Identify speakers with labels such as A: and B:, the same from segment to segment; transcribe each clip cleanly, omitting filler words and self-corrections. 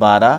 A: 12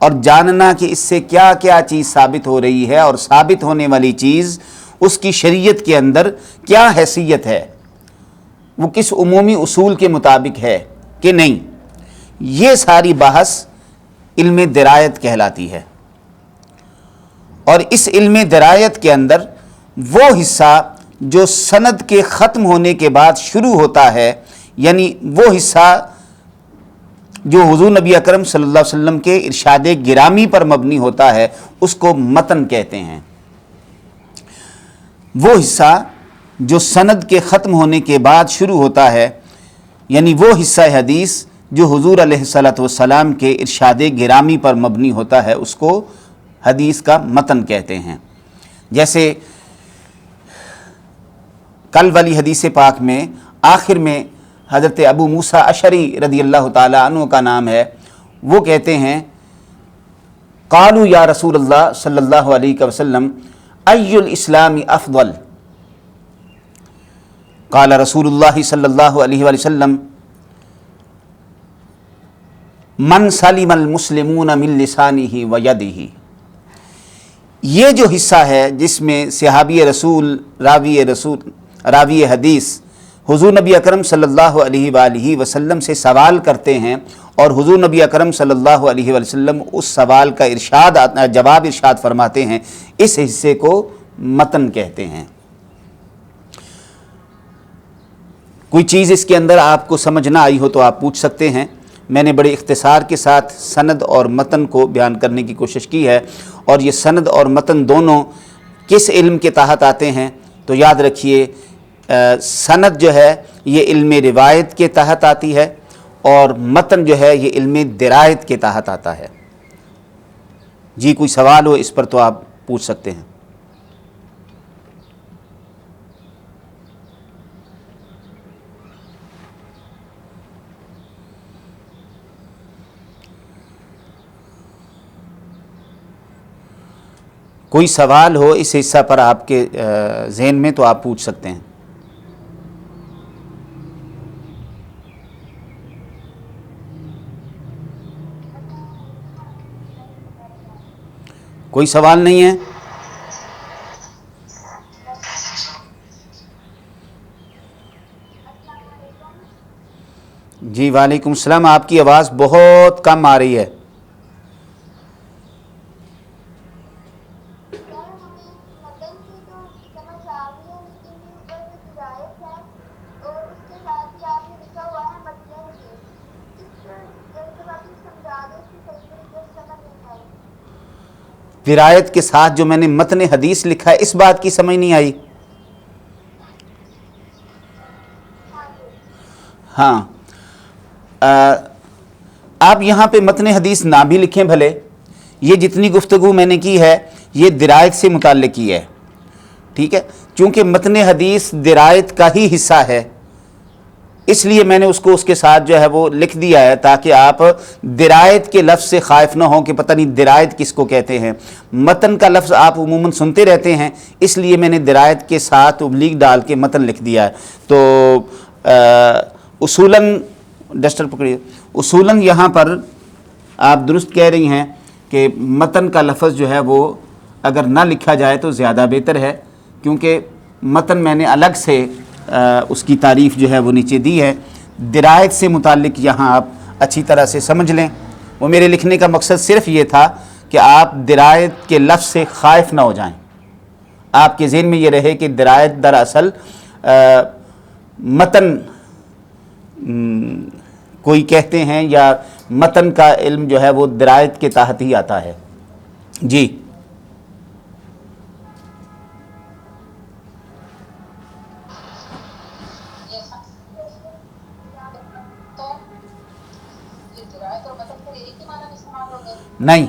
A: اور جاننا کہ اس سے کیا کیا چیز ثابت ہو رہی ہے اور ثابت ہونے والی چیز اس کی شریعت کے اندر کیا حیثیت ہے، وہ کس عمومی اصول کے مطابق ہے کہ نہیں، یہ ساری بحث علم درایت کہلاتی ہے۔ اور اس علم درایت کے اندر وہ حصہ جو سند کے ختم ہونے کے بعد شروع ہوتا ہے، یعنی وہ حصہ جو حضور نبی اکرم صلی اللہ علیہ وسلم کے ارشاد گرامی پر مبنی ہوتا ہے، اس کو متن کہتے ہیں۔ وہ حصہ جو سند کے ختم ہونے کے بعد شروع ہوتا ہے، یعنی وہ حصہ حدیث جو حضور علیہ الصلوۃ والسلام کے ارشاد گرامی پر مبنی ہوتا ہے، اس کو حدیث کا متن کہتے ہیں۔ جیسے کل والی حدیث پاک میں آخر میں حضرت ابو موسیٰ اشعری رضی اللہ تعالیٰ عنہ کا نام ہے، وہ کہتے ہیں قالوا یا رسول اللہ صلی اللہ علیہ وسلم ای الاسلام افضل، قال رسول اللہ صلی اللہ علیہ وآلہ وسلم من سلم المسلمون من لسانہ و یدہ۔ یہ جو حصہ ہے جس میں صحابی رسول راوی حدیث حضور نبی اکرم صلی اللہ علیہ وآلہ وسلم سے سوال کرتے ہیں اور حضور نبی اکرم صلی اللہ علیہ وآلہ وسلم اس سوال کا جواب ارشاد فرماتے ہیں، اس حصے کو متن کہتے ہیں۔ کوئی چیز اس کے اندر آپ کو سمجھ نہ آئی ہو تو آپ پوچھ سکتے ہیں۔ میں نے بڑے اختصار کے ساتھ سند اور متن کو بیان کرنے کی کوشش کی ہے، اور یہ سند اور متن دونوں کس علم کے تحت آتے ہیں تو یاد رکھیے سند جو ہے یہ علم روایت کے تحت آتی ہے، اور متن جو ہے یہ علم درایت کے تحت آتا ہے۔ جی کوئی سوال ہو اس پر تو آپ پوچھ سکتے ہیں۔ کوئی سوال ہو اس حصہ پر آپ کے ذہن میں تو آپ پوچھ سکتے ہیں۔ کوئی سوال نہیں ہے؟ جی وعلیکم السلام، آپ کی آواز بہت کم آ رہی ہے۔ درایت کے ساتھ جو میں نے متن حدیث لکھا ہے اس بات کی سمجھ نہیں آئی؟ ہاں آپ یہاں پہ متن حدیث نہ بھی لکھیں بھلے، یہ جتنی گفتگو میں نے کی ہے یہ درایت سے متعلق کی ہے، ٹھیک ہے؟ چونکہ متن حدیث درایت کا ہی حصہ ہے، اس لیے میں نے اس کو اس کے ساتھ جو ہے وہ لکھ دیا ہے تاکہ آپ درایت کے لفظ سے خائف نہ ہوں کہ پتہ نہیں درایت کس کو کہتے ہیں۔ متن کا لفظ آپ عموماً سنتے رہتے ہیں، اس لیے میں نے درایت کے ساتھ ابلیغ ڈال کے متن لکھ دیا ہے۔ تو اصولاً ڈسٹر پکڑیے، اصولاً یہاں پر آپ درست کہہ رہی ہیں کہ متن کا لفظ جو ہے وہ اگر نہ لکھا جائے تو زیادہ بہتر ہے، کیونکہ متن میں نے الگ سے اس کی تعریف جو ہے وہ نیچے دی ہے۔ درایت سے متعلق یہاں آپ اچھی طرح سے سمجھ لیں، وہ میرے لکھنے کا مقصد صرف یہ تھا کہ آپ درایت کے لفظ سے خائف نہ ہو جائیں، آپ کے ذہن میں یہ رہے کہ درایت دراصل متن کوئی کہتے ہیں یا متن کا علم جو ہے وہ درایت کے تحت ہی آتا ہے۔ جی نہیں،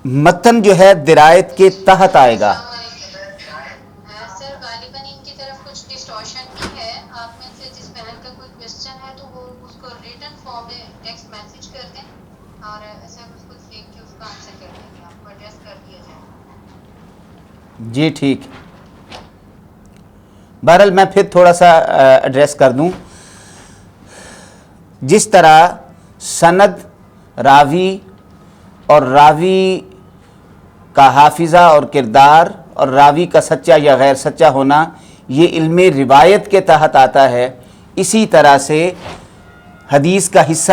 A: متن جو ہے درایت کے تحت آئے گا۔
B: سر غالباً ان کی طرف کچھ ڈسٹورشن بھی ہے، آپ میں سے جس بہن کا کوئی کوشچن ہے تو وہ اس کو ریٹن فارم میں ٹیکسٹ میسج کر دیں اور ایسا اس کو دیکھ کے اس کا آنسر کر دیں گے، آپ کو ایڈریس کر دیا جائے۔
A: جی ٹھیک، بہرحال میں پھر تھوڑا سا ایڈریس کر دوں۔ جس طرح سند راوی اور راوی کا حافظہ اور کردار اور راوی کا سچا یا غیر سچا ہونا یہ علم روایت کے تحت آتا ہے. اسی طرح سے حدیث کا حصہ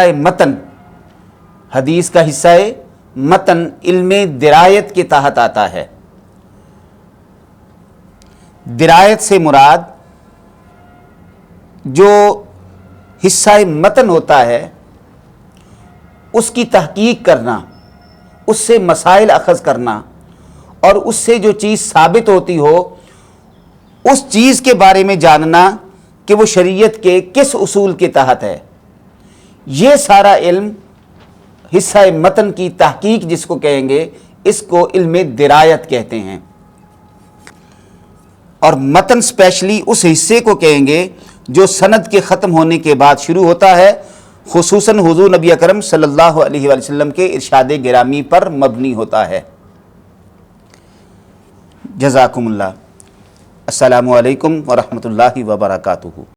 A: متن علم درایت کے تحت آتا ہے. درایت سے مراد جو حصہ متن ہوتا ہے اس کی تحقیق کرنا، اس سے مسائل اخذ کرنا اور اس سے جو چیز ثابت ہوتی ہو اس چیز کے بارے میں جاننا کہ وہ شریعت کے کس اصول کے تحت ہے. یہ سارا علم حصہ متن کی تحقیق جس کو کہیں گے اس کو علم درایت کہتے ہیں. اور متن اسپیشلی اس حصے کو کہیں گے جو سند کے ختم ہونے کے بعد شروع ہوتا ہے، خصوصاً حضور نبی اکرم صلی اللہ علیہ وآلہ وسلم کے ارشاد گرامی پر مبنی ہوتا ہے. جزاکم اللہ. السلام علیکم ورحمۃ اللہ وبرکاتہ.